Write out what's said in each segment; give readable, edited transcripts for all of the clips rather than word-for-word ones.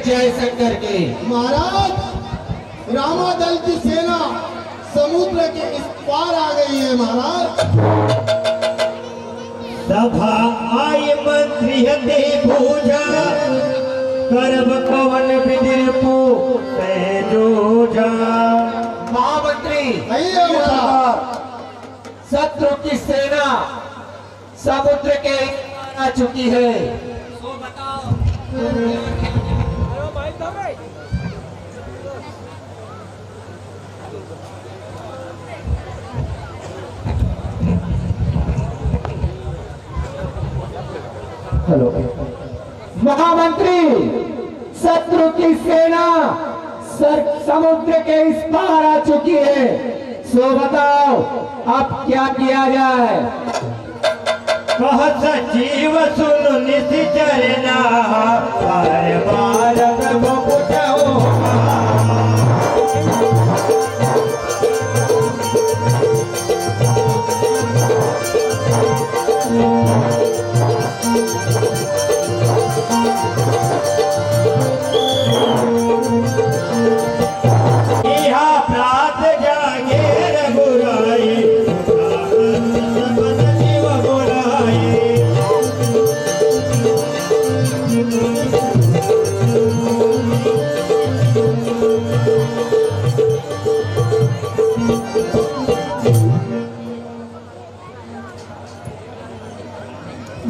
जय शंकर की। महाराज रामादल की सेना समुद्र के इस पार आ गई है महाराज। सभा आई मंत्री हते पूजा करब पवन विदिरपु जोजा। महामंत्री शत्रु की सेना समुद्र के पार आ चुकी है। सो बताओ। हेलो महामंत्री शत्रु की सेना समुद्र के इस पार आ चुकी है। सो बताओ अब क्या किया जाए। कह सचिव सुन निश्चरना हर भारत मुकुट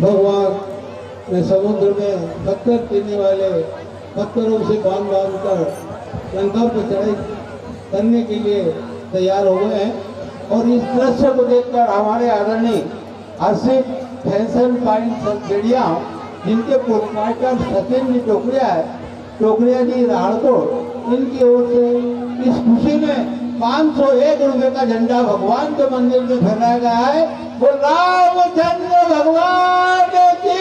भगवान ने समुद्र में पत्थर पीने वाले पत्थरों से बांध कर लंका पर चढ़ाई करने के लिए तैयार हो गए हैं। और इस दृश्य को देखकर हमारे आदरणीय आसिफ फैशन पाइन सड़िया जिनके प्रोप्राइटर सत्येंद्र टोकरिया जी राहड़कोट, इनकी ओर से इस खुशी में 501 रुपए का झंडा भगवान के मंदिर में फहराया गया है। वो रामचंद्र भगवान की।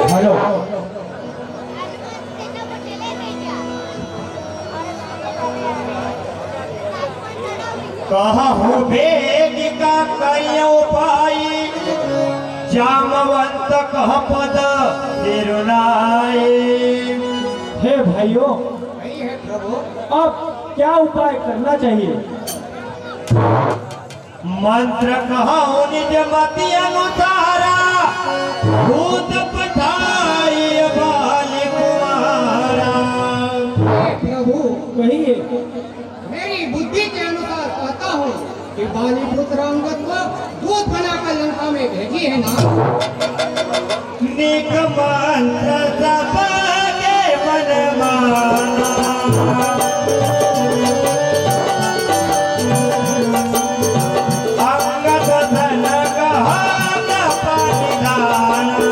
हेलो कहूँ वेदिका करियो पाई जामवंत कह पद तिरुनाई। हे भाइयों, है प्रभु। अब क्या उपाय करना चाहिए? मंत्र कहूँ निज मति अनुसारा भूत पठाई बाली कुमारा। प्रभु कहिए। मेरी बुद्धि के अनुसार कहता हूँ कि बाली पुत्र अंगद को दूध बनाकर लंका में भेजी है ना। निक मंत्र सबके मन माना अंगद धन गहाना पानिदाना।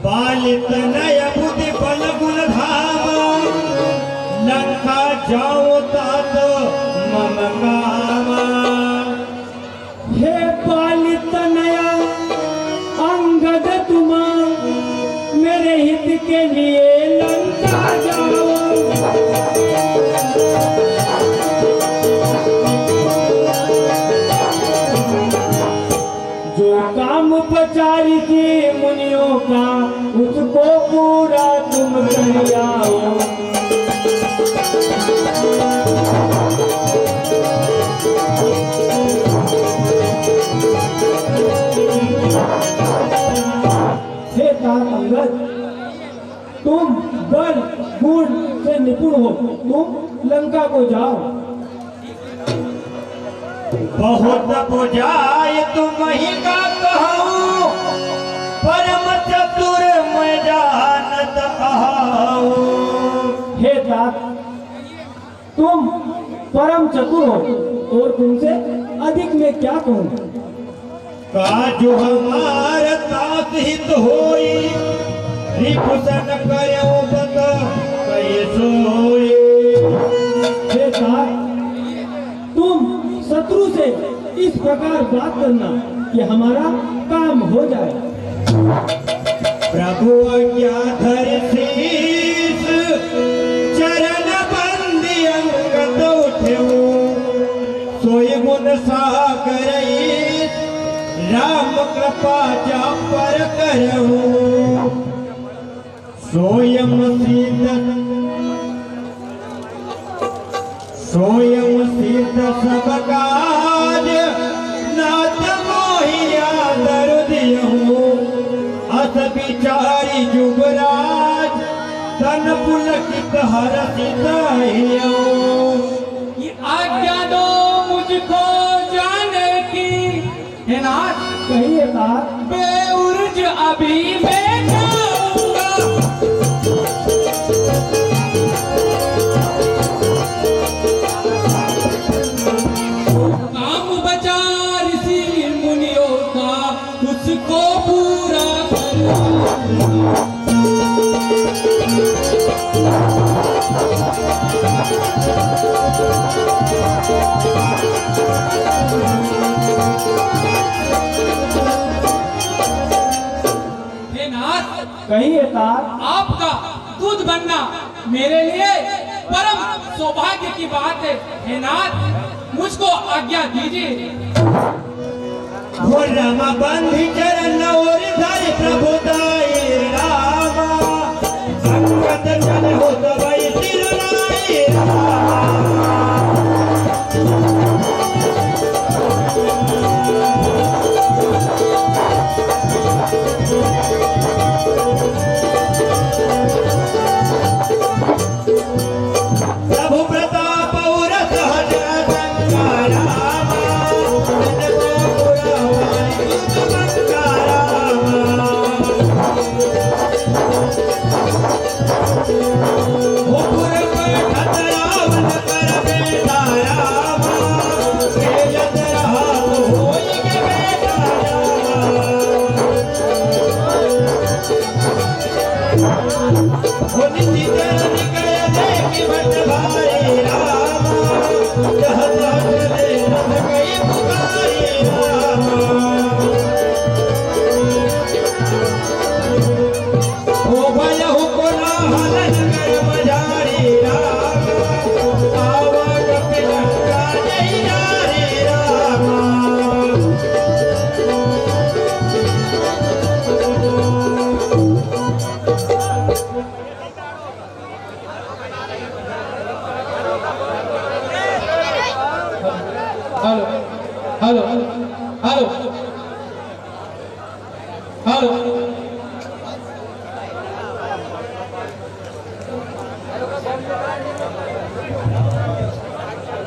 बालित नय बुद्धि बल गुण धाम लंका जाओ तात मम काम। हे पालित नया अंगद तुम मेरे हित के लिए लंका जाओ। जो काम उपचारी थी मुनियों का उसको पूरा तुम कर आओ। हे तात अंगद, तुम बल गुण से निपुण हो, तुम लंका को जाओ। बहुत बुझाय तुम ही का कहूँ परम चतुर मैं जानत आऊँ। हे तात, तुम परम चतुर हो और तुमसे अधिक मैं क्या कहूँ। काजु हमार तात हित होई रिपुसन करो बत कई सोए। हे तात, तुम शत्रु से इस प्रकार बात करना कि हमारा काम हो जाए। प्रभु आज्ञाधर शीस चरण बंदी अंगत उठ्यो। सोय गुण सागर राम कृपा जा पर करहु। सोयम सिद्ध सब काज नाथ मोहि आदर दियहु। अस विचारी युवराज तन पुलकित हर्षित हियौ। ये आज्ञा दो मुझको जाने की। हे नाथ, कहिए तात। बेउर्ज अभी मैं जाऊंगा। काम बचा ऋषि मुनियों का उसको पूरा करूंगा। हे नाथ, कहिए तात। आपका दूध बनना मेरे लिए परम सौभाग्य की बात है। हे नाथ, मुझको आज्ञा दीजिए। हो रामा बंधी चरण और धर प्रभु दाई रामा। संगत जन हो तवै तिरुनाई रामा। प्रभु प्रताप और सहज संकारामा। हेलो हेलो हेलो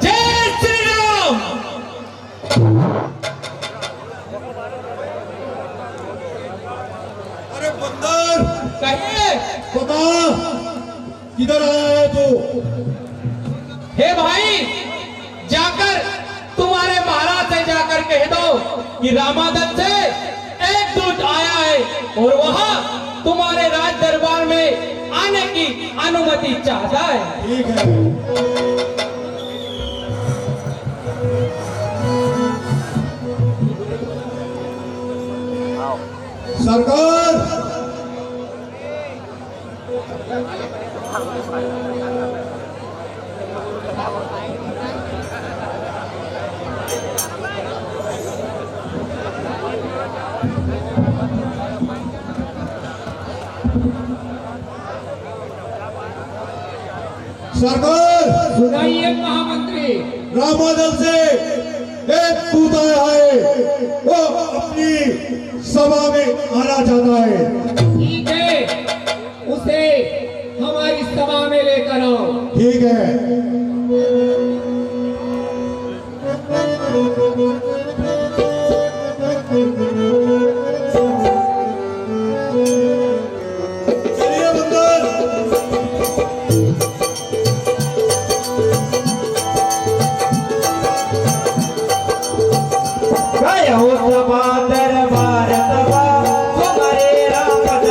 जय श्री राम। अरे बंदर, कहिए। बता किधर आया है तू? हे भाई, जाकर तुम्हारे महाराज से जाकर कह दो कि रामादन से एक दूत आया है और वहाँ तुम्हारे राज दरबार में आने की अनुमति चाहता है। ठीक है। सरकार, सरकार, सुनाइए महामंत्री। रामादल से एक दूत आया है, वो अपनी सभा में आना चाहता है। ठीक है, उसे हमारी सभा में लेकर आओ। ठीक है। चलिए बंदर। गयो सभा दरबार तबा तुम्हारे राम कर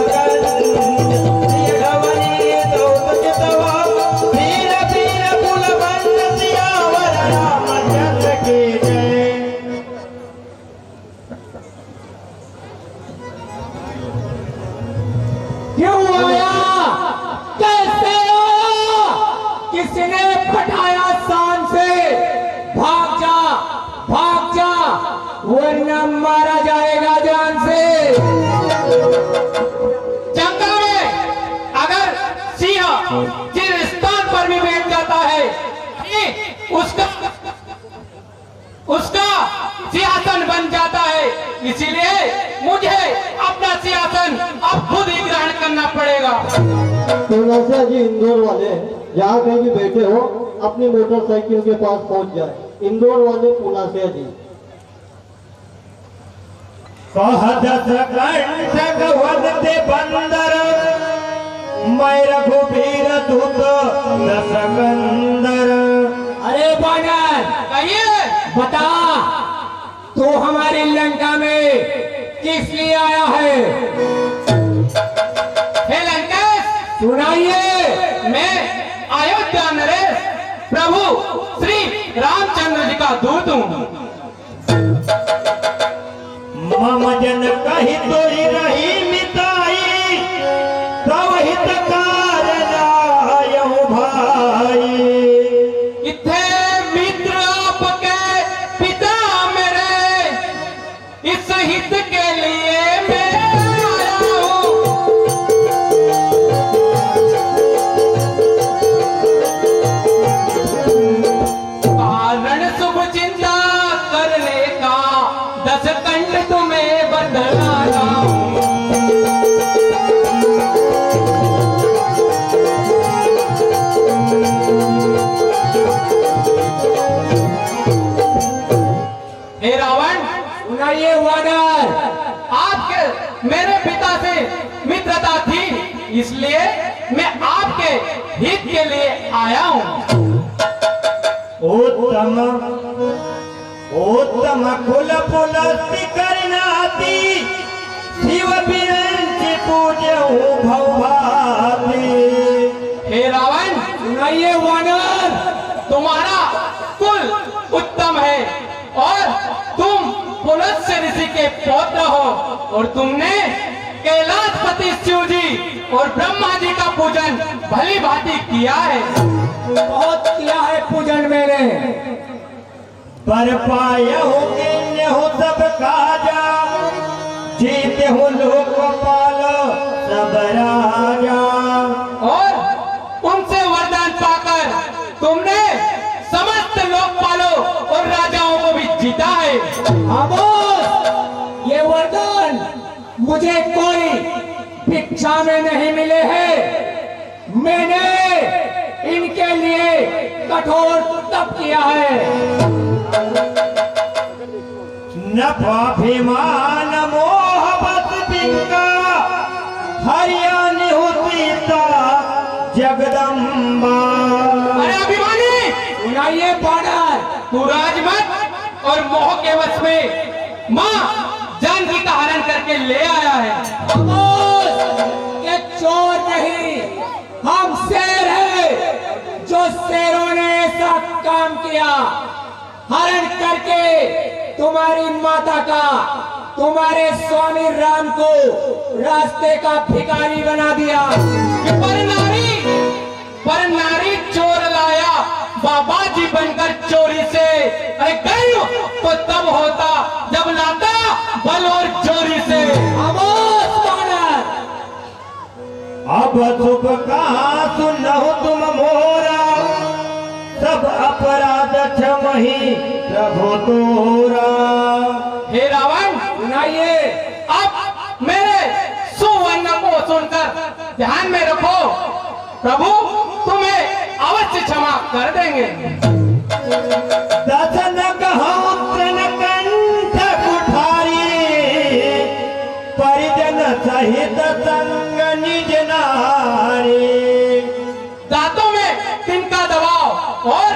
क्यों आया, कैसे आया, किसने पटाया शान से? भाग जा वरना मारा जाएगा जान से। जंगल में अगर सिंह जिस स्थान पर भी बैठ जाता है उसका सिंहासन बन जाता है। इसीलिए मुझे अपना सिंहासन अब खुद ही ग्रहण करना पड़ेगा। तो नौसिया जी, इंदौर वाले जहाँ कहीं भी बैठे हो अपनी मोटरसाइकिल के पास पहुंच जाए। इंदौर वाले पुनासिया जी। वदते बंदर मैं रघुबीर दूत दशकंदर। अरे बानर, कहिए, बता तू हमारी लंका में किस लिए आया है? हे लंकेश, सुनाइए। मैं अयोध्या नरेश प्रभु श्री रामचंद्र जी का दूत हूँ। मम जन कही तोरी रही मिताई तब हित कारनायहु भाई। इथे मित्र आपके पिता मेरे, इस हित के लिए मैं आया हूँ। कारण शुभ चिंता करने का 10 कंठ तुम्हें बतलाता हूँ। हे रावण, सुनाइए वानर। आपके मेरे पिता से मित्रता थी, इसलिए मैं आपके हित के लिए आया हूँ। उत्तम उत्तम कुल पुलस्ति करनाती शिव विरंचि पूजहु भवभाति। हे रावण, सुनाइए वानर। तुम्हारा कुल उत्तम है और तुम पुलस्त्य ऋषि के पौत्र हो और तुमने कैलाशपति शिव जी और ब्रह्मा जी का पूजन भली भांति किया है। बहुत किया है पूजन मैंने। पर पायहु किन्यहु सब काजा जीतहु लोकपाल सब राजा। और उनसे वरदान पाकर तुमने समस्त लोकपालों और राजाओं को भी जीता है। खामोश, ये वरदान मुझे कोई भिक्षा में नहीं मिले हैं। मैंने इनके लिए कठोर तप किया है। नफाभिमान मोह बस बिंका हरियाणी हो सीता जगदम्बा। अरे अभिमानी, सुनाइए बानर। तू राजमत और मोह के वश में माँ जानकी का हरण करके ले आया है। खामोश, ये चोर नहीं, हम शेर हैं जो शेरों ने ऐसा काम किया। हरण करके तुम्हारी माता का, तुम्हारे स्वामी राम को रास्ते का भिखारी बना दिया। पर नारी चोर लाया बाबा जी बनकर चोरी से। अरे गर्व तो तब होता जब लाता बल और चोरी से। खामोश बानर। अब शुभ कहा सुनहु तुम मोरा सब अपराध क्षमहि प्रभु तोरा। हे रावण, सुनाइए। अब मेरे सुवर्ण को सुनकर ध्यान में रखो, प्रभु तुम्हें अवश्य क्षमा कर देंगे। दसन कहूँ तन कंठ कुठारी परिजन सहित संग निज नारी। दांतों में तिनका दबाव और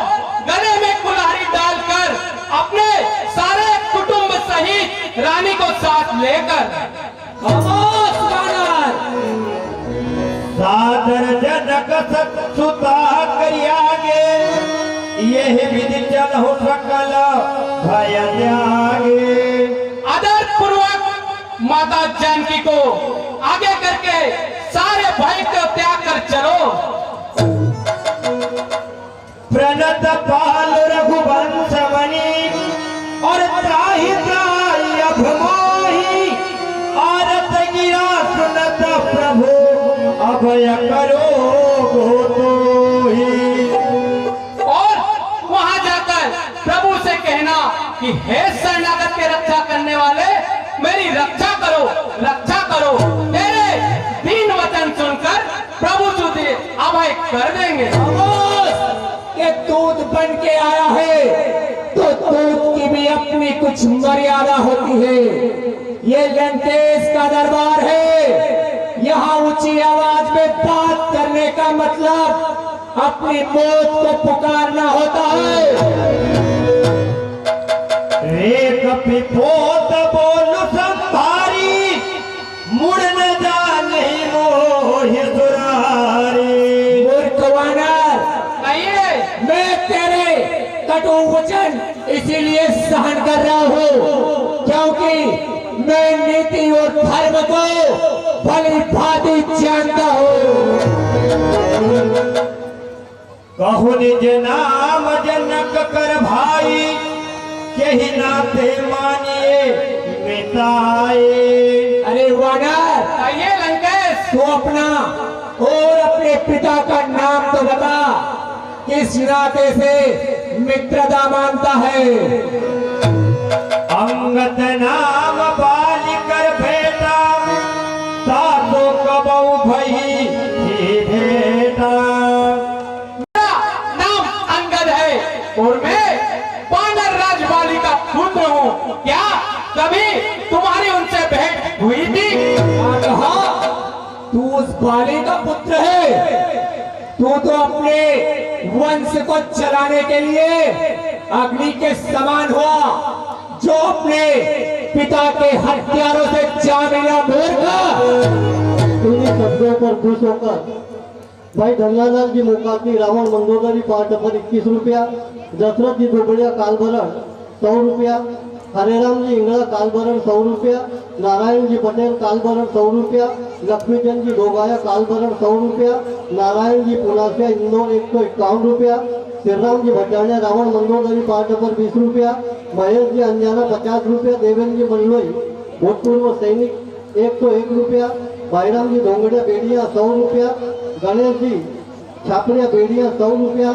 गले में कुल्हाड़ी डालकर अपने सारे कुटुंब सहित रानी को साथ लेकर। खामोश बानर। सादर जनक सुता करियागे यह विधि चलहु सकल भय त्यागे। आदर पूर्वक माता जानकी को आगे करके सारे अभय करो तो ही। और वहां जाकर प्रभु से कहना कि हे शरणागत के रक्षा करने वाले, मेरी रक्षा करो, रक्षा करो। तेरे दीन वचन सुनकर प्रभु तुझे अभय कर देंगे। ये दूध बन के आया है तो दूध की भी अपनी कुछ मर्यादा होती है। ये लंकेश का दरबार है, यहाँ ऊंची आवाज में बात करने का मतलब अपनी मौत को पुकारना होता है। एक पिपोत बोलू संभारी, मुड़ न जा नहीं मोहि सुरारी। मूर्ख वानर, कहिए मैं तेरे कटु वचन इसीलिए सहन कर रहा हूँ क्योंकि मैं नीति और धर्म को भली भांति जानता हूँ। कहु निज नाम जनक कर भाई, यही नाते मानिए मिटाए। अरे वानर, कहिए लंकेश, तू अपना और अपने पिता का नाम तो बता, किस नाते से मित्रता मानता है? अंगत नाम बाली कर बेटा, तातो कबऊ भई ही भेटा। मेरा नाम अंगद है और मैं वानर राजवाली का पुत्र हूँ। क्या कभी तुम्हारी उनसे भेंट हुई थी? हाँ, तू उस बाली का पुत्र है। तू तो अपने वंश को चलाने के लिए अग्नि के समान हुआ, जो अपने पिता के हथियारों से जा मिला। इन्हीं शब्दों पर खुश होकर भाई धन्यालाल जी मोकाती रावण मंदोदरी पाठ पर 21 रुपया, दशरथ जी दुबड़िया कालभरण 100 रुपया, हरेराम जी इंगड़ा कालभरण 100 रुपया, नारायण जी पटेल कालभरण 100 रुपया, लक्ष्मीचंद जी डोगाया कालभरण 100 रुपया, नारायण जी पुनासिया इंदौर 151 रुपया, श्रीराम जी भटानिया रावण मंदोदरी पाठ पर 20 रुपया, महेश जी अंजाना 50 रुपया, देवेंद्र जी मल्लोई भूतपूर्व सैनिक 101 रुपया, भाईराम जी डोंगड़िया बेड़िया 100 रुपया, गणेश जी छापड़िया बेड़िया 100 रुपया,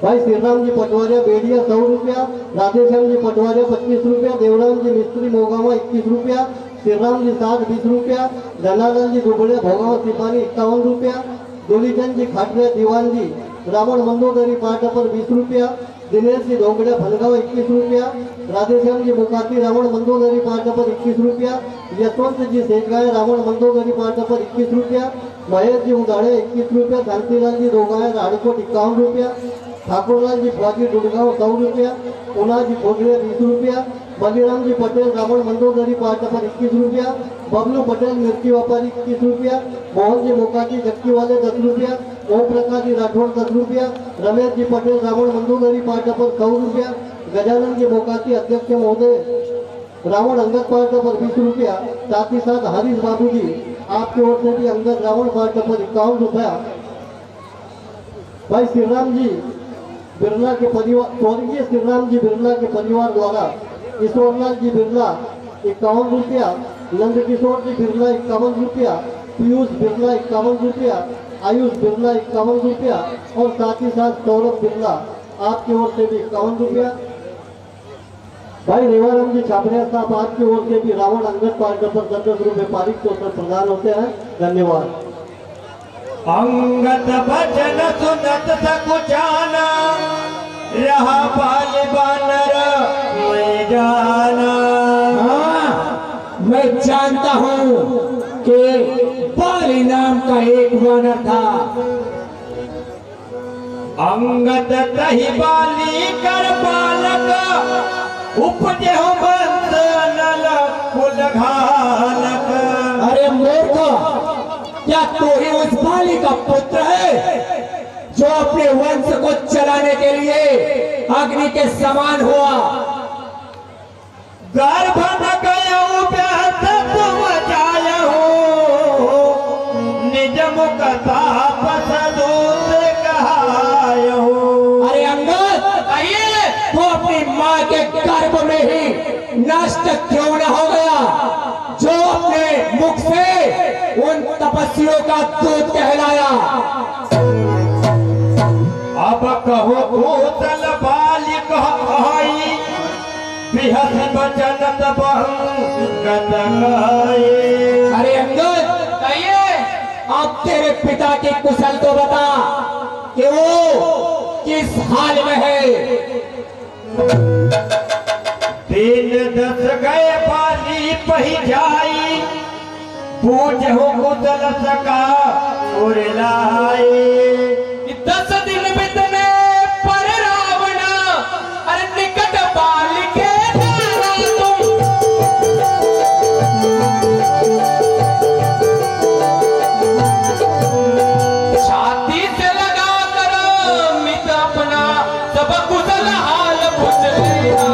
भाई श्रीराम जी पटवारिया बेड़िया 100 रुपया, राधेश्याम जी पटवारिया 25 रुपया, देवराम जी मिस्त्री मोगामा 21 रुपया, श्रीराम जी 20 रुपया, धनालाल जी दुबड़िया भोगावा सिपाही 51 रुपया, डोलीचंद जी खाटिया दीवान जी रावण मंदोदरी पाटा पर 20 रुपया, दिनेश जी डोंगड़िया भलगावा 21 रुपया, राधेश्याम जी मुकाती रावण मंदोदरी पाटा पर 21 रुपया, यशवंत जी सेठगाय रावण मंदोदरी पाटा पर 21 रुपया, महेश जी उदाड़े 21 रुपया, शांतिलाल जी रोगाया राड़कोट 51 रुपया, ठाकुरलाल जी फौजी डुडगांव 100 रुपया, उना जी फोगड़िया 20 रुपया, बलीराम जी पटेल रावण मंदोदरी पाटा पर 21 रुपया, बबलू पटेल मिर्ची व्यापारी 21 रुपया, मोहन जी मोकाती जक्की वाले 10 रुपया, ओम प्रकाश जी राठौड़ 10 रुपया, रमेश जी पटेल रावण मंदोदरी पाटा पर 100 रुपया, गजानन जी मोकाती अध्यक्ष महोदय रावण अंगद पाटा पर 20 रुपया, साथ ही साथ हरीश बाबू जी आपकी ओर से भी अंगद रावण पाटा पर 51 रुपया, भाई श्रीराम जी बिरला के परिवार स्वर्गीय श्रीराम जी बिरला के परिवार द्वारा ईश्वरलाल जी बिरला 51 रुपया, नंदकिशोर जी बिरला 51 रुपया, पीयूष बिरला 51 रुपया, आयुष बिरला 51 रुपया और साथ ही साथ सौरभ बिरला आपकी ओर से भी 51 रुपया। भाई रेवाराम जी छापरिया साहब आपकी ओर से भी रावण अंगद पार्ट पर 10 रुपये पारिक तौर पर प्रदान होते हैं। धन्यवाद। अंगत भजन सुनत सकुचाना, रहा बाल बानर मैं जाना। हाँ, मैं जानता हूँ कि बाली नाम का एक वानर था। अंगत तही बाली कर बालक, उपजे हो बंद नल कुल घालक। अरे मूर्ख, क्या तू ही उस बाली का पुत्र है जो अपने वंश को चलाने के लिए अग्नि के समान हुआ? गर्भ न गया तुम जायहु, निज मुख तापस दूत कहायहु। अरे अंगद, तू अपनी माँ के गर्भ में ही नष्ट क्यों न हो गया, जो अपने मुख से उन तपस्वियों का दूत कहलाया। अब कहो भूतल बालिक आई बिहस बचनत बहुगत गाए। अरे अंगद, कहिए। अब तेरे पिता की कुशल तो बता कि वो किस हाल में है। 3-10 गए बाली पही जाई पूछ हो कुशल सका उड़लाए। 10 दिन बीतने पर रावण अरे निकट बाल के नारा तुम। छाती से लगा कर मित अपना सब कुशल हाल पूछ लिया।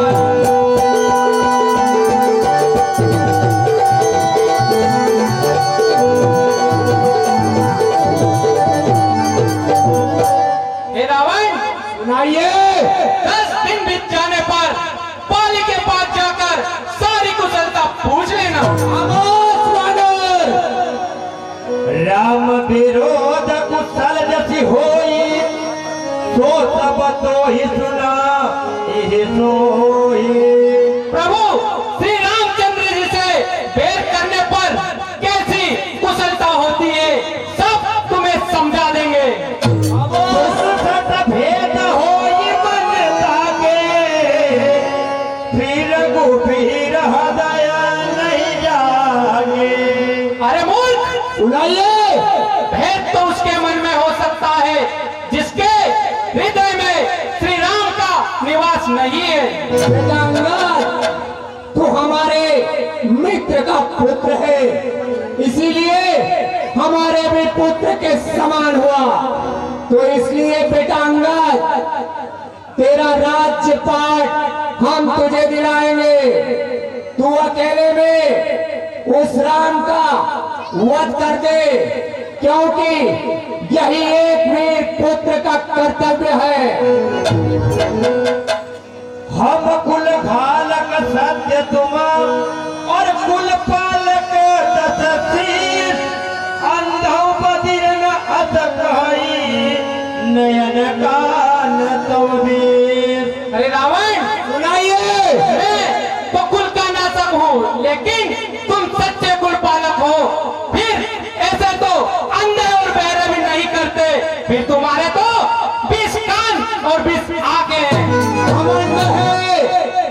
हे रावण, सुनाइए। 10 दिन बीत जाने पर बाली के पास जाकर सारी कुशलता पूछ लेना। खामोश वानर। राम विरोध कुशल जसी होई सो सब तो ही सुना यही सोई। प्रभु श्री रामचंद्र जी से भेंट करने पर कैसी कुशलता होती है सब तुम्हें समझा देंगे। सत भेद होई मन लागे फिर गुफीर हृदय नहीं जागे। अरे मूर्ख, सुनाइए। भेद तो उसके मन में हो सकता है जिसके हृदय में श्री राम का निवास नहीं है। बेटा अंगद, तू हमारे मित्र का पुत्र है, इसीलिए हमारे भी पुत्र के समान हुआ। तो इसलिए बेटा अंगद, तेरा राज्यपाट हम तुझे दिलाएंगे। तू अकेले में उस राम का वध कर दे, क्योंकि यही एक वीर पुत्र का कर्तव्य है। हम कुल घालक सत्य तुम और कुल पालक 10 शीश अंधौ बदिर न अतकई नयन कान तुम वीर। अरे रावण, सुनाइए। मैं तो कुल का नाशक हूँ, लेकिन तुम सच्चे कुल पालक हो। फिर ऐसे तो अंधे और बहरे भी नहीं करते। फिर तुम्हारे तो 20 कान और 20 आंखें हैं। घमंड है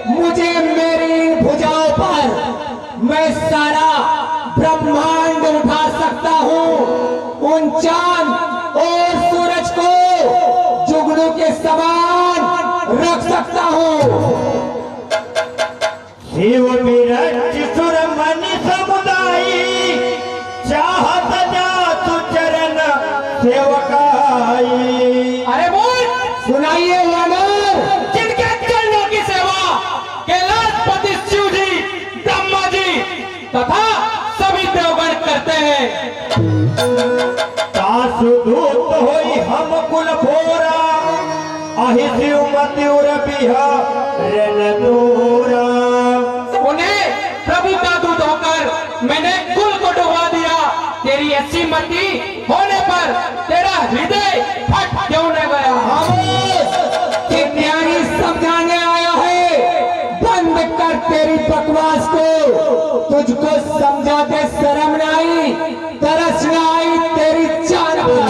मुझे मेरी इन भुजाओं पर। मैं सारा ब्रह्मांड उठा सकता हूँ। उन चांद और सूरज को जुगनू के समान रख सकता हूँ। शिव विरज सुर मनि समुदायी चाहत जातु चरण सेवकाई। अरे बोल, सुनाइए वानर। जिनके चरणों की सेवा कैलाशपति शिव जी, ब्रह्मा जी तथा सभी देवगण करते हैं। तासु दूत होई हम कुल भोरा अहि शिव मति उर बिहारन दूरा। उन्हें प्रभु का दूत होकर मैंने कुल को डुबा दिया। तेरी ऐसी मति होने पर तेरा हृदय फट क्यों न गया? कि ज्ञानी समझाने आया है। बंद कर तेरी बकवास को। तुझको समझाते शर्म न आई, तरस न आई तेरी जान पर।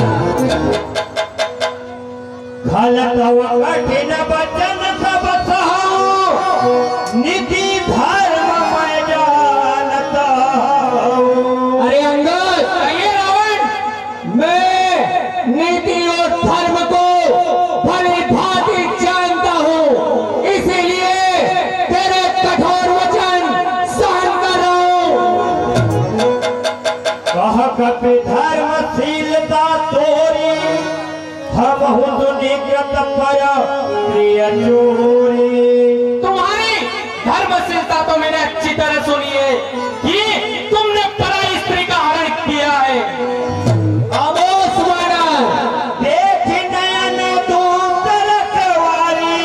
खलत कठिन बचन सब सहो निधि धर्म मैं जानता हूँ। अरे अंगद, कहिए रावण, मैं नीति और धर्म को भली भांति जानता हूँ, इसीलिए तेरे कठोर वचन सहन कर रहा हूँ। कह कपि धर्मशीलता तोरी हम निगत पर प्रिय चोरी। तुम्हारी धर्मशीलता तो मैंने अच्छी तरह सुनी है कि तुमने पराई स्त्री का हरण किया है। खामोश वानर। देख नयन दूत रखवारी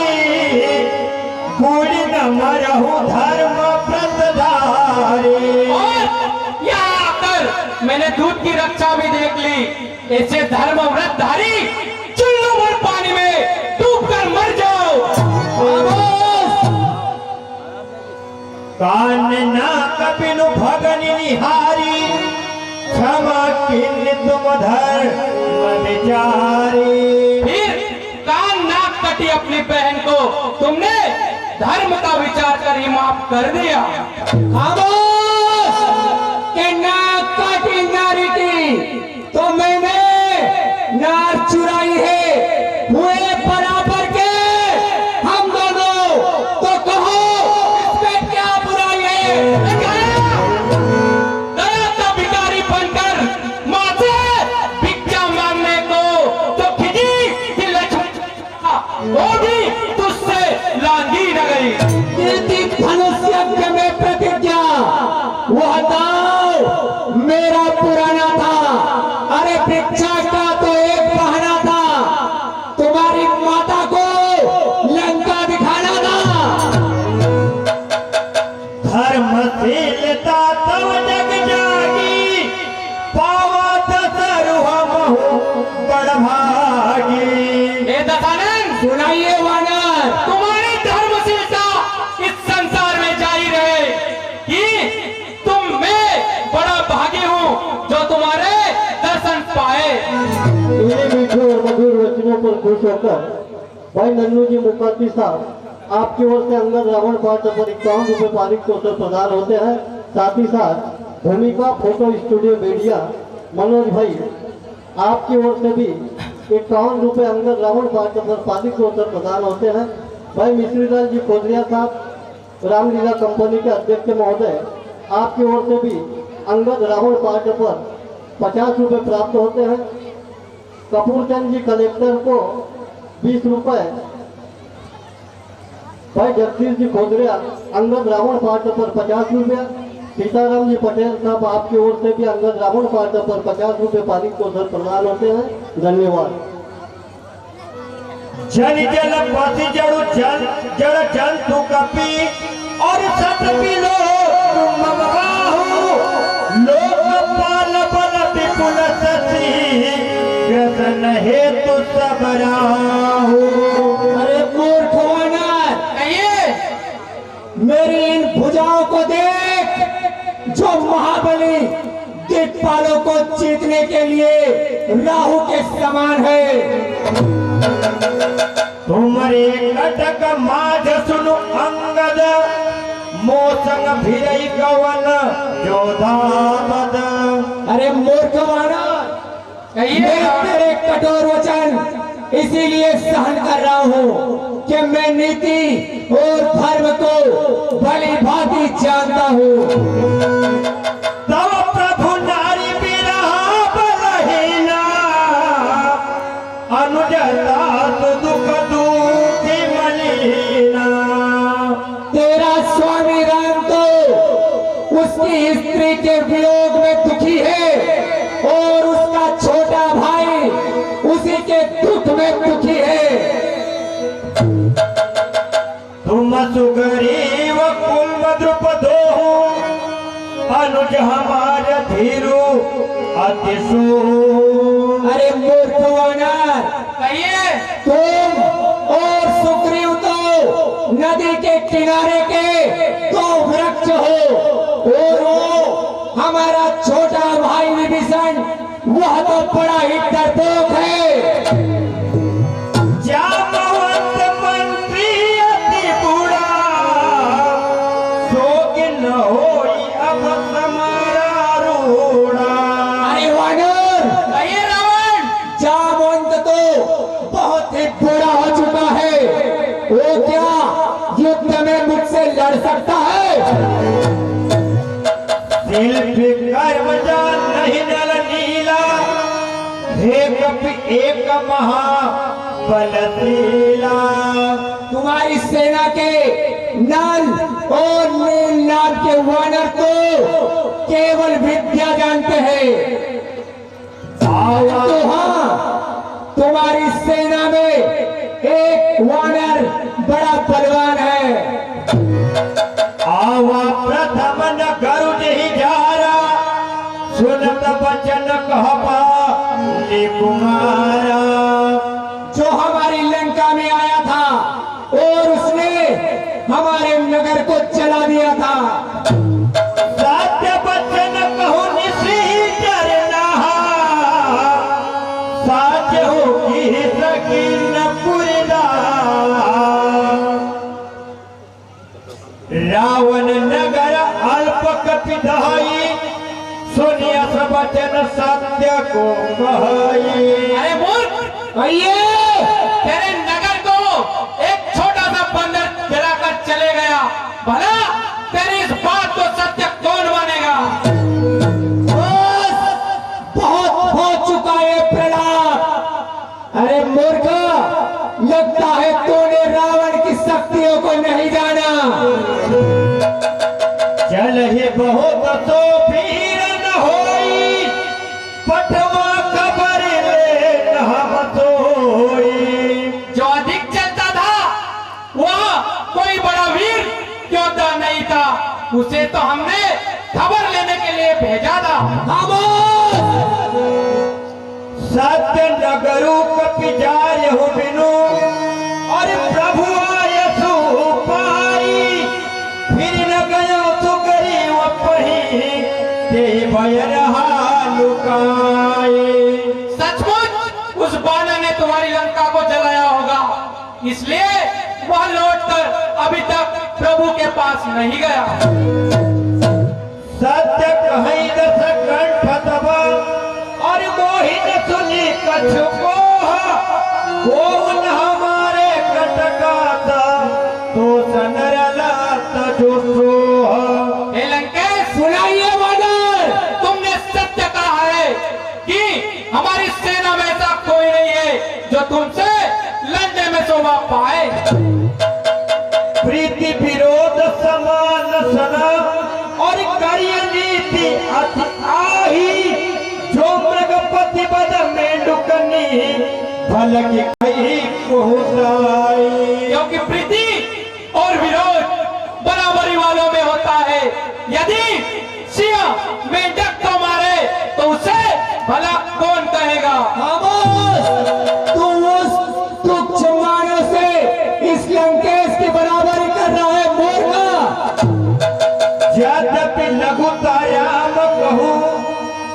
बूढ़ न मरहु धर्म व्रतधारी। और यहाँ आकर मैंने दूध की रक्षा भी देख ली। ऐसे धर्म व्रतधारी चुल्लू भर पानी में डूबकर मर जाओ। कान ना कपिनु भगन निहारी, क्षमा किन्नी तुम धर्म विचारी। फिर कान नाक कटी अपनी बहन को तुमने धर्म का विचार कर ही माफ कर दिया। के नाक काटी नारी की तो मैंने नार चुराई है, हुए बराबर के हम दोनों, तो कहो इसमें क्या बुराई है? गया तो भिखारी बनकर माँ से भिक्षा मांगने को, तो खिजी कि लक्ष्मी वो भी तुझसे लांगी न गई। कीर्ति धनुष यज्ञ में प्रतिज्ञा वह दाव मेरा पुराना था। अरे भिक्षा का तो एक बहाना था, तुम्हारी माता को लंका दिखाना था। धर्मशीलता तव जग जागी, पावा दशरुह महु बड़ भागी। हे दशानन, सुनाइए वानर, तुम्हारी धर्मशीलता इस संसार में जारी रहे कि तुम मैं बड़ा भागी हूँ जो तुम्हारे दर्शन पाए। इन्हीं मीठे और मधुर वचनों पर खुश होकर भाई नन्नू जी मुकाती साहब आपकी ओर से अंगद रावण पाठ पर 51 रुपए पारिक तौर पर प्रदान होते हैं। साथ ही साथ भूमिका फोटो स्टूडियो मीडिया मनोज भाई आपकी ओर से भी 51 रुपए अंगद रावण पाठ पर पारिक तौर पर प्रदान होते हैं। भाई मिश्रीलाल जी कोदरिया साहब रामलीला कंपनी के अध्यक्ष महोदय आपकी ओर से भी अंगद रावण पाठ पर 50 रुपए प्राप्त होते हैं। कपूरचंद जी कलेक्टर को 20 रुपए। भाई जगदीश जी खोदरिया अंगद रावण पाठ पर 50 रुपया। सीताराम जी पटेल साहब आपकी ओर से भी अंगद रावण पाठ पर 50 रुपए पारिक को सर प्रदान होते हैं। धन्यवाद। जल जल पति जड़ु जल जड़ जंतु कपि और सत पिलो तुम बाहु, लोकपाल बल विपुल शशि, व्यसन हेतु सब राहु। अरे मूर्ख वानर, कहिए। मेरी इन भुजाओं को देख जो महाबली दिक्पालों को जीतने के लिए राहु के समान है। तुमरे कटक माझ सुनु अंगद, मोसंग भिरई गवन जोधापद। अरे मूर्ख वानर, कहिए। मैं तेरे कठोर वचन इसीलिए सहन कर रहा हूँ कि मैं नीति और धर्म को भली भांति जानता हूँ। तव प्रभु नारी बिरहा बलहीना, अनुजता दुख दुखी मलिना। तेरा स्वामी राम तो उसकी स्त्री के वियोग में दुखी है और उसका छोटा भाई उसी के दुख में दुखी है। तुम सुग्रीव कुल द्रुपदो, अनुज हमार धीरु अति सो। अरे मूर्ख वानर, कहिए। तुम और सुग्रीव तो नदी के किनारे के दो वृक्ष हो और वो हमारा छोटा भाई विभीषण वह तो बड़ा ही डरपोक है। जामवंत मंत्री अति बूढ़ा, शोक न होई अब समारा रूढ़ा। अरे वानर, कहिए रावण। जामवंत तो बहुत ही बूढ़ा हो चुका है, वो क्या युद्ध में मुझसे लड़ सकता है? शिल्पी कर्म जान नहीं नल नीला, हे कपि एक महाबलशीला। तुम्हारी सेना के नल और नील नाम के वानर तो केवल विद्या जानते हैं। तो हाँ, तुम्हारी सेना में एक वानर बड़ा बलवान है। आवा प्रथम न गरुड़ ही जारा, सुनत बच पाली कुमारा, जो हमारी लंका में आया था और उसने हमारे नगर को जला दिया था। सत्य बचन कहूँ निश्चर नहा, साच होगी सकीन पुरदा। रावण नगर अल्प कपिधाई, सुनिया सब वचन सत्य को कहाई। अरे मूर्ख, आइए तेरे नगर को एक छोटा सा बंदर जलाकर चले गया, भला तेरी इस बात को सत्य कौन मानेगा? बस, बहुत हो चुका है प्रलाप। अरे मूर्ख, लगता है तूने रावण की शक्तियों को नहीं जाना। चल ही बहुत तो भीड़ न होई, पटवा खबर ले हम सोई। जो अधिक चलता था वह कोई बड़ा वीर योद्धा नहीं था, उसे तो हमने खबर लेने के लिए भेजा था। सत्य नगरु कपिजार हो बिनु, और प्रभु आय सुपाई। फिर न गयो सुगरी वही, ते भय रहा लुकाए। सचमुच उस बानर ने तुम्हारी लंका को जलाया होगा, इसलिए वह लौटकर अभी तक प्रभु के पास नहीं गया। सत्य कहीं दस कंठ दबा, और मोहिन सुनी कछु को, कौन हमारे कटका था, तो सनरला तजो सोहा। हे लंकेश, सुनाइए बानर, तुमने सत्य कहा है कि हमारी सेना में ऐसा कोई नहीं है जो तुमसे लड़ने में शोभा पाए। प्रीति विरोध समान सना, और कार्य नीति अति आही। जो मृगपति बद मेंढुकनी, भल की कही कोहताई। क्योंकि प्रीति और विरोध बराबरी वालों में होता है। यदि सिंह मेंढक को मारे तो उसे भला कौन कहेगा? तू उस तुच्छ मानव से इस लंकेश की बराबरी कर रहा है मूर्ख। यद्यपि लघुतायाम कहूँ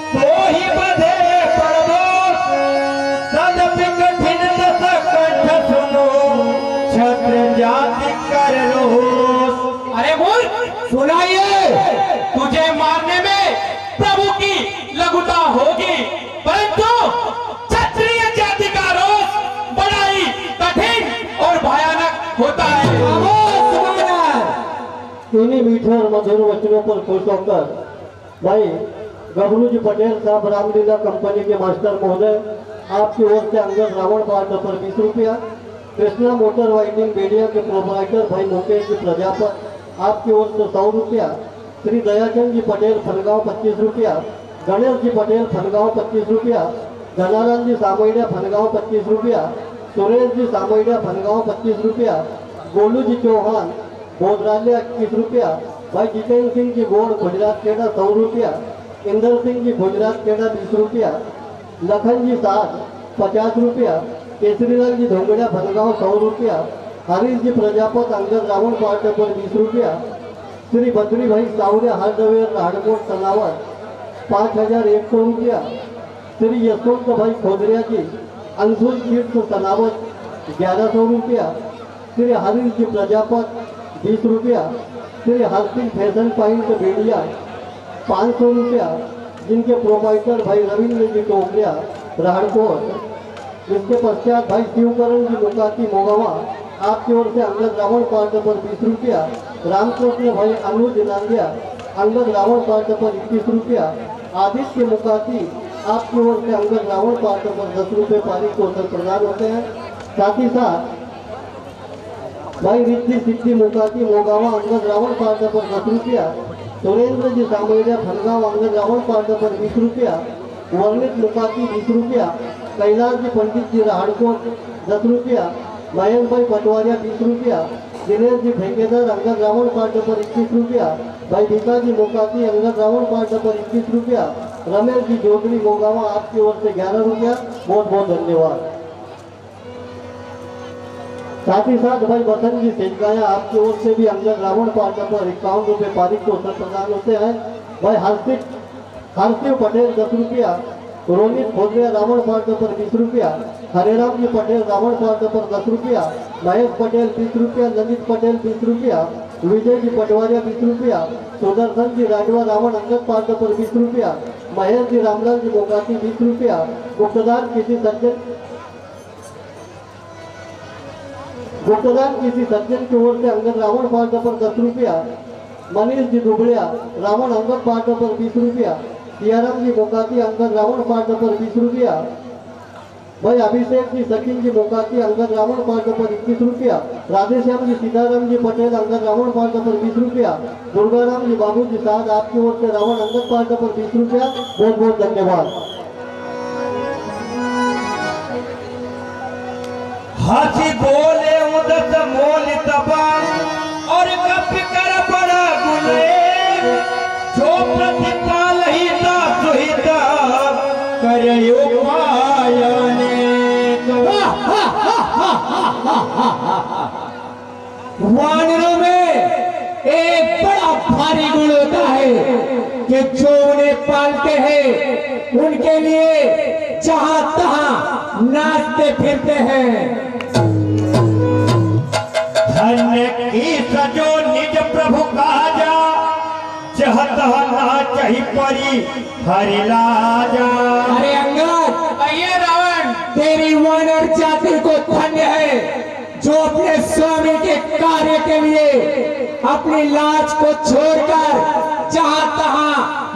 तो ही बधे पड़ो, तदपि कठिन दस कंठ सुनो, छत्र जाति कर रोष। अरे मूर्ख, सुनाइए। तुझे मारने में प्रभु की लघुता होगी, परंतु क्षत्रिय जाति का रोष बड़ा ही कठिन और भयानक होता है। इन्हीं मीठे और मधुर वचनों पर खुश होकर भाई गबरू जी पटेल साहब रामलीला कंपनी के मास्टर महोदय, आपकी ओर से अंगद रावण पार्ट पर 20 रुपया। कृष्णा मोटर वाइंडिंग मीडिया के प्रोपराइटर भाई मुकेश जी प्रजापत, आपकी ओर से 100 रुपया। श्री दयाचंद जी पटेल फनगांव 25 रुपया। गणेश जी पटेल फनगांव 25 रुपया। धनाराम जी सामोइडा फनगांव 25 रुपया। सुरेश जी सामोइडा फनगांव 25 रुपया। गोलू जी चौहान बोधराल्या 21 रुपया। भाई जितेंद्र सिंह जी गोड़ गुजरात केड़ा 100 रुपया। इंदर सिंह जी गुजरात केड़ा 20 रुपया। लखन जी साध 50 रुपया। केसरीलाल जी धोंगड़ा फनगांव 100 रुपया। हरीश जी प्रजापत अंगद रावण पार्ट पर 20 रुपया। श्री बद्री भाई सावरे हार्डवेयर राडकोट तनावर 5100 रुपया। श्री यशवंत भाई खोदरिया जी अंशुल कीर्त तनावत 1100 रुपया। श्री हरीश जी प्रजापत 20 रुपया। श्री हरसिंह फैशन पॉइंट बेड़िया 500 रुपया, जिनके प्रोपाइटर भाई रविंद्र जी टोकरिया राहड़कोट। इसके पश्चात भाई शिवकरण जी मुकाती मोगावा, आपकी ओर से अंगद रावण पार्ट पर 20 रुपया। रामकृष्ण भाई अनुज नांदिया अंगद रावण पार्ट पर 21 रुपया। आदित्य मुकाती, आपकी ओर से अंगद रावण पार्ट पर 10 रुपये पारित होकर प्रदान होते हैं। साथ ही साथ भाई रिद्धि सिद्धि मुकाती मोगावा अंगद रावण पार्ट पर 10 रुपया। सुरेंद्र जी सामोइडा फनगांव अंगद रावण पार्ट पर 20 रुपया। वर्णित मुकाती 20 रुपया। कैलाश जी पंडित जी राहड़कोट 10 रुपया। मयंक भाई पटवारिया 20 रुपया। दिनेश जी ठेकेदार अंगद रावण पार्ट पर 21 रुपया। भाई भिका जी मुकाती अंगद रावण पार्ट पर 21 रुपया। रमेश जी चौधरी मोगावा आपकी ओर से 11 रुपया, बहुत बहुत धन्यवाद। साथ ही साथ भाई बसंत जी सिंहकाया आपकी ओर से भी अंगद रावण पार्टी पर 51 रुपये पारिक को प्रदान होते हैं। भाई हरशिव पटेल 10 रुपया, रोनित खोजरिया रावण पार्टी पर 20 रुपया, हरेराम जी पटेल रावण पार्टी पर 10 रुपया, महेश पटेल 20 रुपया, ललित पटेल 20 रुपया, विजय जी पटवारिया 20 रुपया, सुदर्शन जी राजवा रावण अंगद पार्टी पर 20 रुपया, महेश जी रामलाल जी मोकाती 20 रुपया, गुप्तदान किसी सज्जन की ओर से अंगद रावण पार्टी पर 10 रुपया, मनीष जी दुबड़िया रावण अंगद पार्टी पर 20 रुपया, सियाराम जी मोकाती अंगद रावण पार्टी पर 20 रुपया, भाई अभिषेक जी सचिन जी मोकाती अंगद रावण पार्टी पर 21 रुपया, राधेश्याम जी सीताराम जी पटेल अंगद रावण पार्टी पर 20 रुपया, दुर्गाराम जी बाबू जी साहब आपकी ओर से रावण अंगद पार्टी पर 20 रुपया, बहुत बहुत धन्यवाद। हाथी बोले उदत मोल तबान और कप कर बड़ा गुले जो प्रतिपाल ही दा सुहिता करयो पायने। वानरों में एक बड़ा भारी गुण होता है कि जो उन्हें पालते हैं उनके लिए जहां तहां नाचते फिरते हैं। धन्य की सजो निज प्रभु काजा चहत नाचहि परी हरि लाजा। अरे अंगद, आइए रावण, तेरी वानर जाति को धन्य है जो अपने स्वामी के कार्य के लिए अपनी लाज को छोड़कर जहां तहां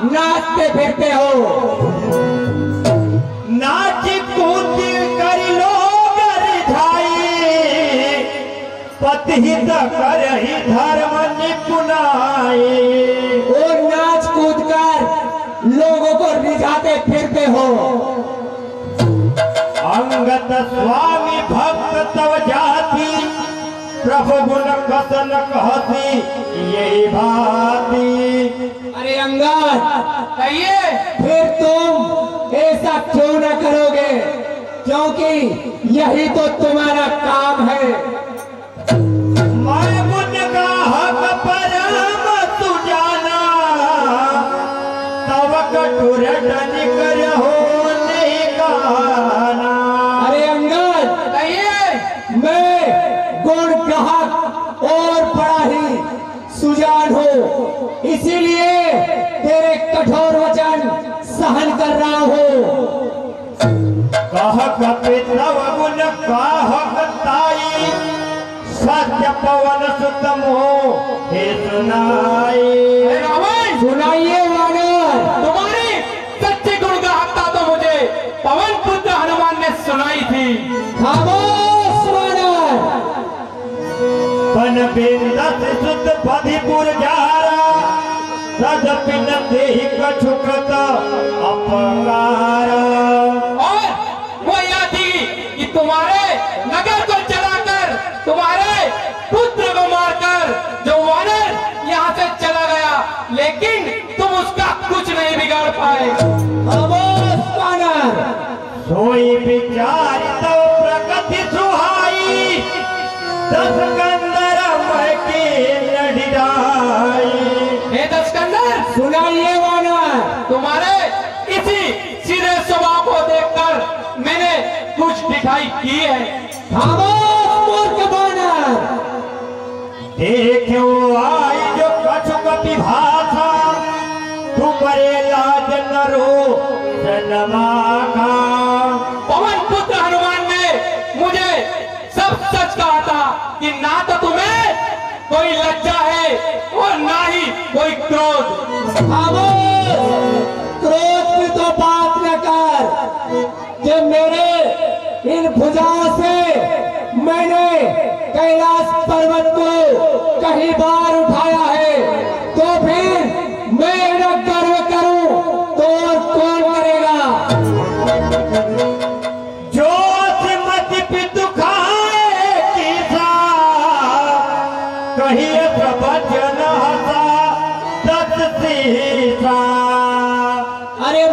नाचते फिरते हो। नाच कूद कर लो गरिधाई पतिहित करहि धर्म निपुनाई। और नाच कूद कर लोगों को रिझाते फिरते हो। अंगत स्वामी भक्त तव जाति प्रभु गुण कथन कहती यही भांति। अरे अंगद, कहिए। फिर तुम ऐसा क्यों न करोगे, क्योंकि यही तो तुम्हारा काम है। मैं गुण का हक परम तु जाना तव कठोर डन कर हो नहीं गाना। अरे अंगद, कहिए। मैं गुण ग्राहक और बड़ा ही सुजान हूँ, इसीलिए तेरे कठोर वचन सहन कर रहा हूँ। कह कपि तव गुण काहक ताई सत्य पवन सुत मोह हे सुनाई। रावण, सुनाइए वानर। तुम्हारी सच्ची गुण गाहकता तो मुझे पवन पुत्र हनुमान ने सुनाई थी। खामोश वानर। पन बिंदत सुत बधिपुर जारा तदपि न देहि कछुकत अपकारा। और वो यह थी कि तुम्हारे नगर को जलाकर तुम्हारे पुत्र को मारकर जो वानर यहाँ से चला गया, लेकिन तुम उसका कुछ नहीं बिगाड़ पाए। खामोश वानर। सोई विचार तव प्रकृति सुहाई दस कंदर मह की लड़ाई। हे दशकंदर, सुनाइए वानर। तुम्हारे इसी सीधे स्वभाव को देखकर मैंने कुछ दिखाई की है। खामोश मूर्ख वानर। देखो आई जो कछुकपि भाषा तुम्हारे लाज नरो जन्माका। पवन पुत्र हनुमान ने मुझे सब सच कहा था कि ना तो तुम्हें कोई लज्जा है और ना ही कोई क्रोध। खामोश। क्रोध की तो बात न कर कि मेरे इन भुजाओं से मैंने कैलाश पर्वत को कहीं बार उठाया है, तो फिर मैं न गर्व करूं तो और कौन करेगा। जो सिमति पितु खाए किसा कहिए प्रवचन हसा दस सीसा। अरे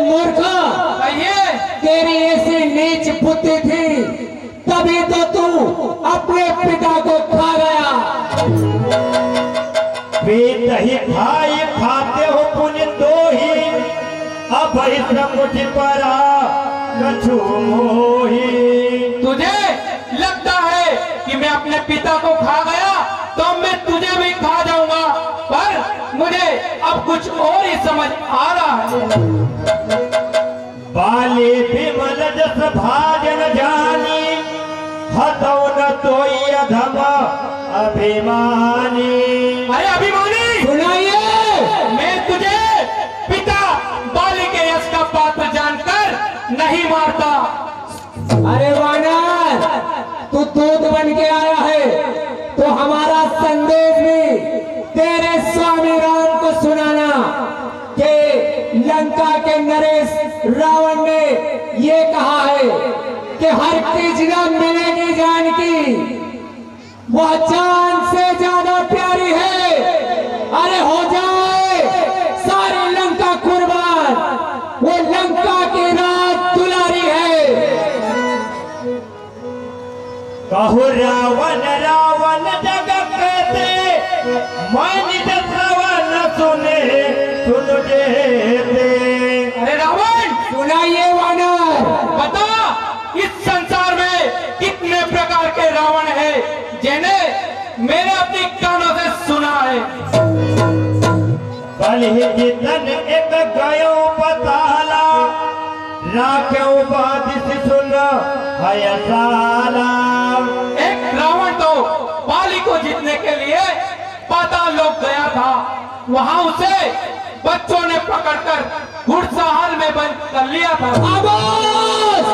नीच बुद्धि थी, तभी तो तू अपने पिता को खा गया। पेट ही खाई खाते हो पुण्य दो ही, अब इस मुझ पर कछु मोही। तुझे लगता है कि मैं अपने पिता को खा गया तो मैं तुझे भी खा जाऊंगा, पर मुझे अब कुछ और ही समझ आ रहा है। बाले विमल जस भाजन जानी, हतौ न तोई अधम अभिमानी। अरे अभिमानी, सुनाइए। मैं तुझे पिता बाली के यश का पात्र जानकर नहीं मारता। अरे वानर, तू दूत बन के आया है तो हमारा संदेश भी तेरे स्वामी राम को सुनाना कि लंका के नरेश रावण ने ये कहा है कि हर तीजना मिलेगी जानकी, वह जान से ज्यादा प्यारी है। अरे हो जाए सारी लंका कुर्बान, वो लंका की रात दुलारी है। कहो रावण रावण जग कहते, मन श्रवण सुने सुन जेते। अरे रावण, सुनाइए वानर। बता इस संसार में कितने प्रकार के रावण हैं जिन्हें मैंने अपनी कानों से सुना है। बलि जितन एक गयो पताला, राख्यो बादिश सुन हयसाला। एक रावण तो बाली को जीतने के लिए पाताल लोक गया था, वहां उसे बच्चों ने पकड़कर घुड़सवार में बंद कर लिया था। आवाज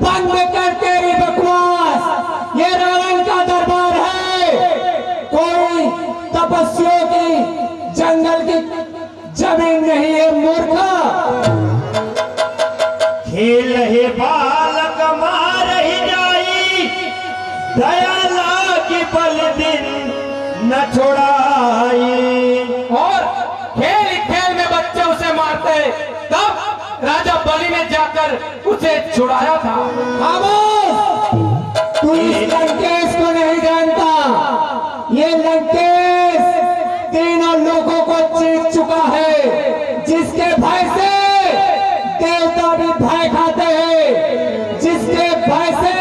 बंद कर तेरी बकवास, ये रावण का दरबार है, कोई तपस्वियों की जंगल की जमीन नहीं है मूर्खा। खेल हे बालक मार ही जाई, दया लागी बल दिन न छोड़ाई। और खेल में बच्चे उसे मारते, तब राजा बलि ने जाकर उसे छुड़ाया था। खामोश, तू इस लंकेश को नहीं जानता। ये लंकेश तीनों लोगों को जीत चुका है, जिसके भय से देवता भी भय खाते हैं, जिसके भय से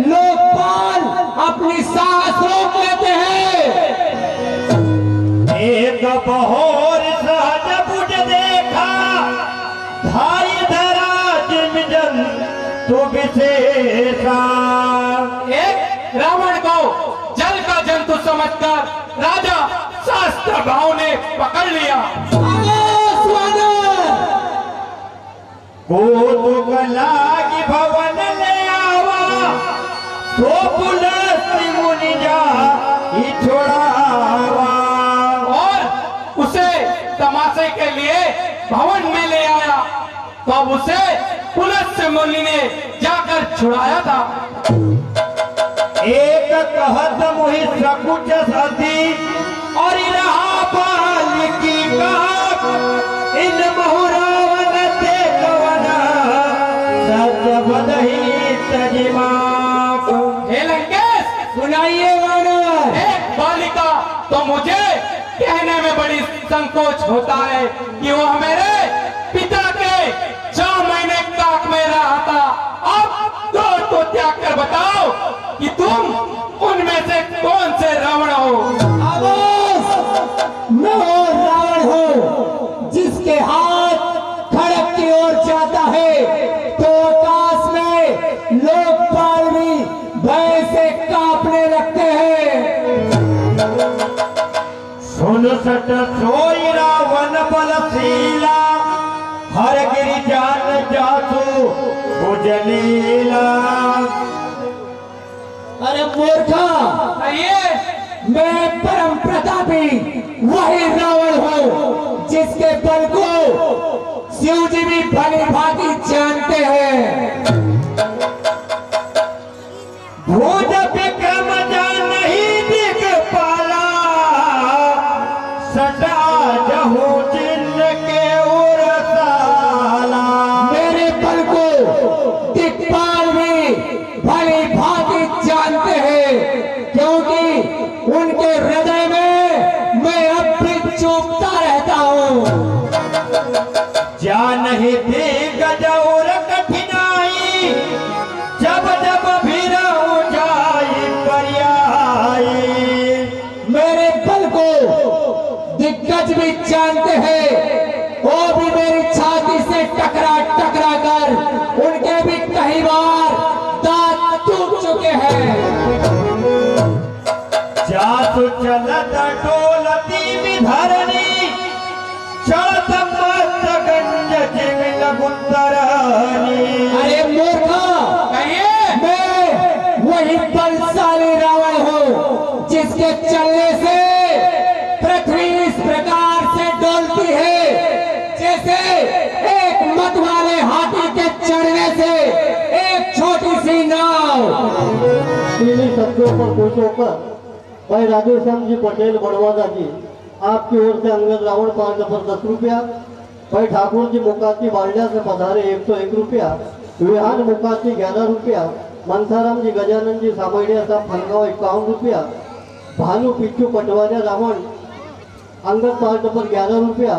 लोकपाल अपनी सांस रोक लेते हैं। एक बहोर सहज बुझ देखा, भाई धरा जिम जन तो विशेषा। एक रावण को जल का जंतु समझकर राजा शास्त्र भाव ने पकड़ लिया। खामोश वानर, कोतुक लागी भवन ले आवा, तो पुलस्ती मुनि जा ही छोड़ावा। और उसे तमाशे के लिए भवन में ले आया, तब उसे पुलिस मुनि ने जाकर छुड़ाया था। एक कहत मुहि सकुच सती, और रहा बालिकी का इन बहुरावन देखवना, सत्य बदही तजिमाक। हे लंकेश, सुनाइए वानर। एक बालिका तो मुझे कहने में बड़ी संकोच होता है कि वह मेरे पिता के 6 महीने काक में रहा था। अब तो त्याग कर बताओ कि तुम उनमें से कौन से रावण हो। मैं वो रावण हूँ जिसके हाथ खड़क की ओर जाता है तो आकाश में लोकपाल भी भय से कांपने लगते हैं। सुन सट सोई रावण बलशीला, हर गिरि जान जासु उजलीला। अरे मूर्खा, ये मैं परम प्रतापी वही रावण हूँ जिसके बल को शिव जी भी भली भांति जानते हैं। भूत विक्रम जान ही दिख पाला, सटा जहू जिन के उर साला। मेरे बल को दिख आए थे गजौर कठिनाई जब जब भीड़ जाई परियाई। मेरे बल को दिग्गज भी जानते हैं, वो भी मेरी छाती से टकरा टकरा कर उनके भी कई बार दांत टूट चुके हैं। जासु चलत डोलती विधरणी चलत मस्त गंज जिमिल गुंदरनी। अरे मूर्खा, मैं वही बलशाली रावण हूँ जिसके चलने से पृथ्वी इस प्रकार से डोलती है जैसे एक मत वाले हाथी के चढ़ने से एक छोटी सी नाव। इन्हीं शब्दों पर खुश होकर भाई राधेश्याम जी पटेल बड़वादा जी आपकी ओर से अंगद रावण 5 नंबर 10 रुपया। भाई ठाकुर जी मुकाती बाल्डिया से पधारे 101 रुपया। विहान मुकाती 11 रुपया। मनसाराम जी गजानन जी सामैडिया साहब फनगांव 51 रुपया। भानु पिच्चू पटवारिया रावण अंगद 5 नंबर 11 रुपया।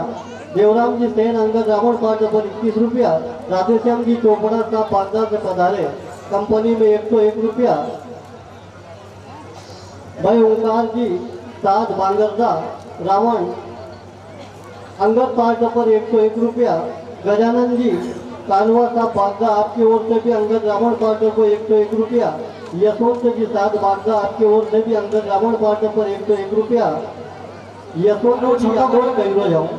देवराम जी सेन अंगद रावण 5 नंबर 21 रुपया। राधेश्याम जी चोपड़ा साहब पांचदा से पधारे कंपनी में 101 रुपया। भाई ओंकार जी सात बांगरदा रावण अंगद 5 नंबर 101 रुपया। गजानन जी कानवा साहब बागदा आपकी ओर से भी अंगद रावण 5 नंबर 101 रुपया। यशवंत जी सात बागदा आपकी ओर से भी अंगद रावण 5 नंबर 101 रुपया। यशवंत जी आपको कहीं जाऊँ।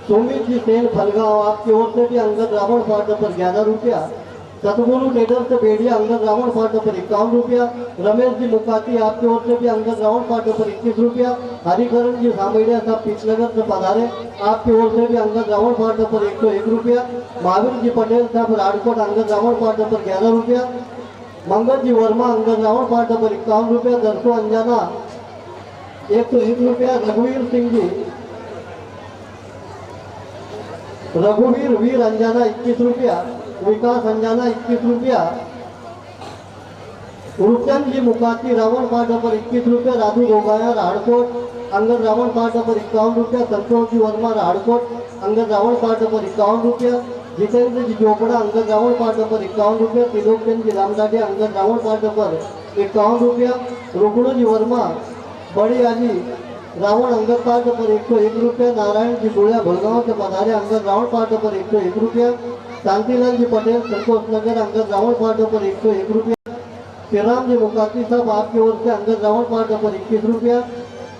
सुमित जी सेन फलगांव आपकी ओर से भी अंगद रावण 5 नंबर 11 रुपया। सतगुरु टेडर से बेड़िया अंगद रावण 5 नंबर 51 रुपया। रमेश जी मुकाती आपकी ओर से भी अंगद रावण 5 नंबर 21 रुपया। हरिकरण जी सामैडिया साहब पिछनगर से पधारे आपकी ओर से भी अंगद रावण 5 नंबर 101 रुपया। महावीर जी पटेल साहब राजकोट अंगद रावण 5 नंबर 11 रुपया। मंगल जी वर्मा अंगद रावण 5 नंबर 51 रुपया। दर्शो अंजाना 101 रुपया। रघुवीर सिंह जी रघुवीर वीर अंजाना 21 रुपया। विकास अंजाना 21 रुपया। रूपचंद जी मुकाती रावण 5 नंबर 21 रुपया। राधु गोगाया राड़कोट अंगद रावण 5 नंबर 51 रुपया। संतोष जी वर्मा राड़कोट अंगद रावण 5 नंबर 51 रुपया। जितेंद्र जी चोपड़ा अंगद रावण 5 नंबर 51 रुपया। त्रिलोकचंद जी रामदाडिया अंगद रावण 5 नंबर 51 रुपया। रुकड़ो जी वर्मा बड़ी आजी रावण अंगद 5 नंबर 101 रुपया। नारायण जी गुड़िया भलगांव से पधारे अंगद रावण 5 नंबर 101 रुपया। शांतिलाल जी पटेल संतोष नगर अंगद रावण 5 नंबर 101 रुपया। श्रीराम जी मुकाती साहब आपकी ओर से अंगद रावण 5 नंबर 21 रुपया।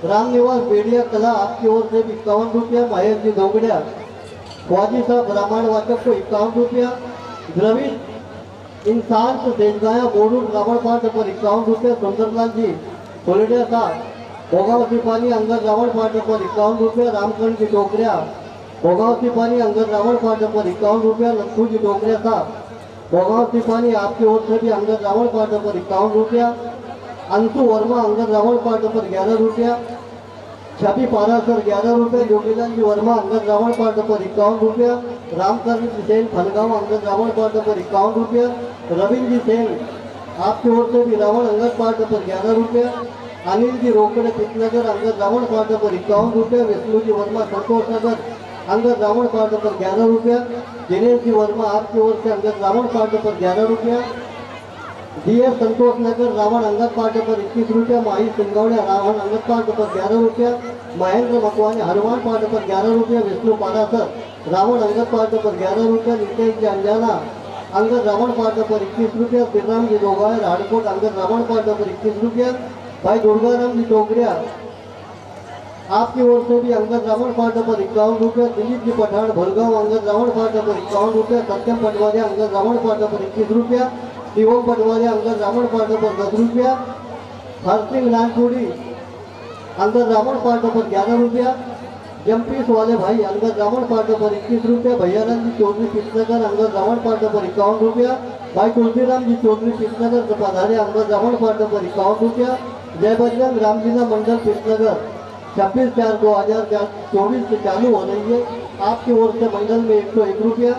राम निवास बेड़िया कला आपकी ओर से 51 रुपया। महेश जी धोगड़िया फौजी साहब रामायण वाचक को 51 रुपया। द्रविड इंसान से देशगाया बोरू रावण 5 नंबर 51 रुपया। सुंदरलाल जी सोलडिया साहब भोगाव सिपाही अंगद रावण 5 नंबर 51 रुपया। रामकरण जी डोगरिया भोगाव सिपाही अंगद रावण 5 नंबर 51 रुपया। लक्ष्मू जी डोगरिया साहब भोगाव सिपाही आपकी ओर से भी अंगद रावण 5 नंबर 51 रुपया। अंशु वर्मा अंगद रावण 5 नंबर 11 रुपया। छवि पारासर 11 रुपये। योगीलाल जी वर्मा अंगद रावण 5 नंबर 51 रुपया। रामकरण जी सेन फलगांव अंगद रावण 5 नंबर 51 रुपया। रविंद्र जी सेन आपकी ओर से भी रावण अंगद 5 नंबर 11 रुपया। अनिल जी रोकड़े पितनगर अंगद रावण 5 नंबर 51 रुपया। विष्णु जी वर्मा संतोष नगर अंगद रावण 5 नंबर 11 रुपया। दिनेश जी वर्मा आपकी ओर से अंगद रावण 5 नंबर 11 रुपया। डीएस संतोष नगर रावण अंगद 5 नंबर 21 रुपया। माही सिंगौड़िया रावण अंगद 5 नंबर 11 रुपया। महेंद्र मकवानी हनुमान 5 नंबर 11 रुपया। विष्णु पारासर रावण अंगद 5 नंबर 11 रुपया। नितेश जी अंजाना अंगद रावण 5 नंबर 21 रुपया। श्रीराम जी दोगाय राड़कोट अंगद रावण 5 नंबर 21 रुपया। भाई दुर्गाराम जी टोकरिया आपकी ओर से भी अंगद रावण 5 नंबर 51 रुपया। दिलीप जी पठान भलगांव अंगद रावण 5 नंबर 51 रुपया। सत्यम पटवारिया अंगद रावण 5 नंबर 21 रुपया। शिवम पटवारिया अंगद रावण 5 नंबर 10 रुपया। हरसिंह नानपुरी अंगद रावण 5 नंबर 11 रुपया। जम्पीस वाले भाई अंगद रावण 5 नंबर 21 रुपया। भैयाराम जी चौधरी पिछनगर अंगद रावण 5 नंबर 51 रुपया। भाई तुलसीराम जी चौधरी पिछनगर से पधारे अंगद रावण 5 नंबर 51 रुपया। जय बजरंग रामलीला मंडल पिछनगर 26/4/2024 से चालू हो रही है। आपकी ओर से मंडल में 101 रुपया।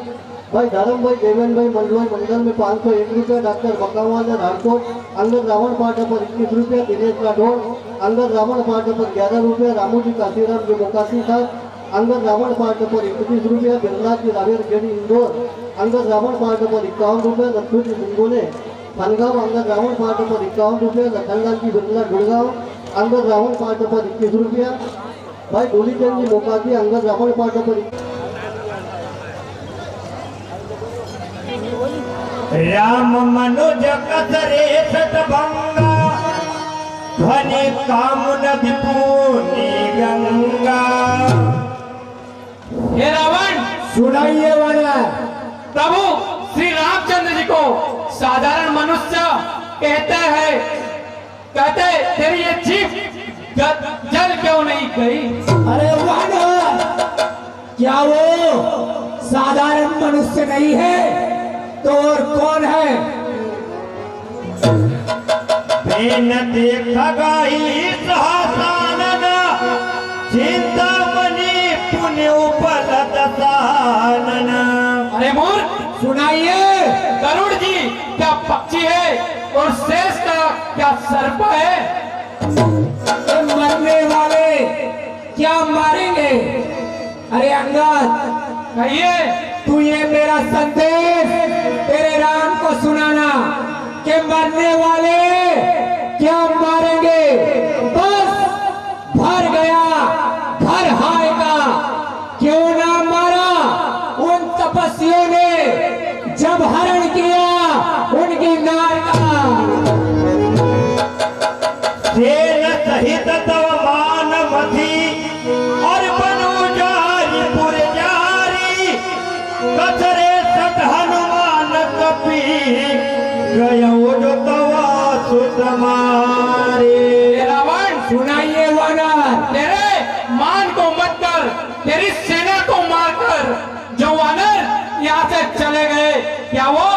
भाई धर्म भाई देवेन भाई मंडलोई मंडल में 501 रुपया। डॉक्टर बकावाला राठौर अंगद रावण 5 नंबर 21 रुपया। दिनेश राठौर अंगद रावण 5 नंबर 11 रुपया। रामू जी काशीराम जी मुकासी साहब अंगद रावण पार्ट पर 31 रुपया, बिरला की रावेर गेड़ी इंदौर अंगद रावण पार्ट पर 51 रुपया, लक्ष्मी की गुनगुने खानगांव अंगद रावण पार्ट पर 51 रुपया, लखनलाल की बिरला गुड़गांव अंगद रावण पार्ट पर 21 रुपया, भाई डोलीचंद जी मोकाती अंगद रावण पार्ट पर राम मनुज कसरे सतभंगा ध्वनि कामुन विपुनी गंगा। हे रावण, सुनाइए वाला प्रभु श्री रामचंद्र जी को साधारण मनुष्य कहते तेरी ये जीभ जल क्यों नहीं गई? अरे वानर, क्या वो साधारण मनुष्य नहीं है तो और कौन है? बेन देखा गाई सहसानन चिंतामणि पुण्य उपलत सानन। अरे मूर्ख, सुनाइए। गरुड़ जी क्या पक्षी है और शेष का क्या सर्प है? ये मरने वाले क्या मारेंगे? अरे अंगद, कहिए। तू ये मेरा संदेश तेरे राम को सुनाना कि मरने वाले क्या मारेंगे। बस भर गया घर हाय का, क्यों ना मारा उन तपस्वियों ने जब हरण किया उनकी नार का। सेन सहित तव मान मथी और बनु जारी पुर जारी कचरे सत हनुमान कपी गयो जो तवा सुत मारे। रावण, सुनाइए वानर। तेरे मान को मत कर, तेरी सेना को मारकर जो वानर यहाँ से चले गए, क्या वो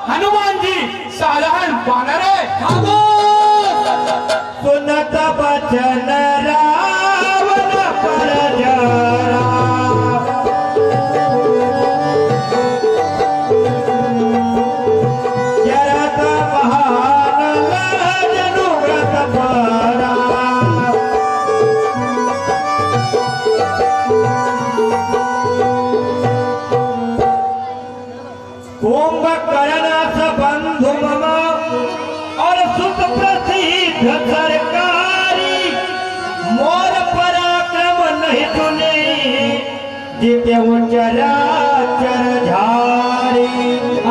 हनुमान जी साधारण वानर है? सुनत बचन रावण पर जरा जरत महान जनु व्रत परा। कुंभकर्ण बंधु मम और सुख प्रसिद्ध सरकारी मोर पराक्रम नहीं सुने जीते चराचर झारी।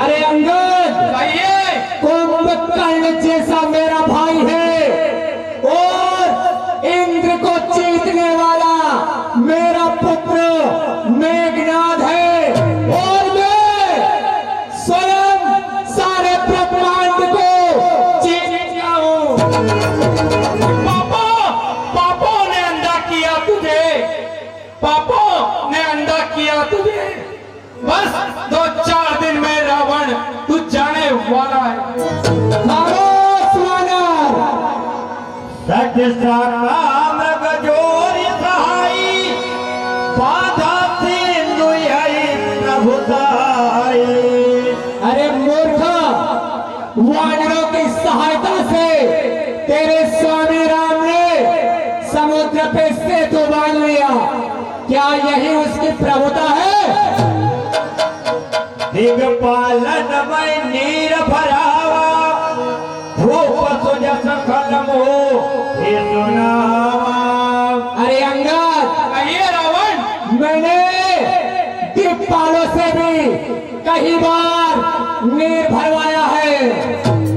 अरे अंगद, कहिए। कुंभकर्ण जैसा मेरा भाई है और इंद्र को जीतने वाला मेरा पुत्र मेघनाद है, और मैं स्वयं सारे ब्रह्मांड को जीतता हूँ। पापों ने अंधा किया तुझे, पापों ने अंधा किया तुझे। बस 2-4 दिन में रावण तू जाने वाला है। खामोश वानर। सच सकाम गजोरी सहाई बाधा सिंधु प्रभुताई। अरे मूर्ख, वानरों की सहायता से तेरे स्वामी राम ने समुद्र पे सेतु बांध लिया, क्या यही उसकी प्रभुता है? दिग्पालन में नीर भरावा धूप सुजस खलमो हे सुनावा। अरे अंगद, कहिए रावण। मैंने दिक्पालों से भी कई बार नीर भरवा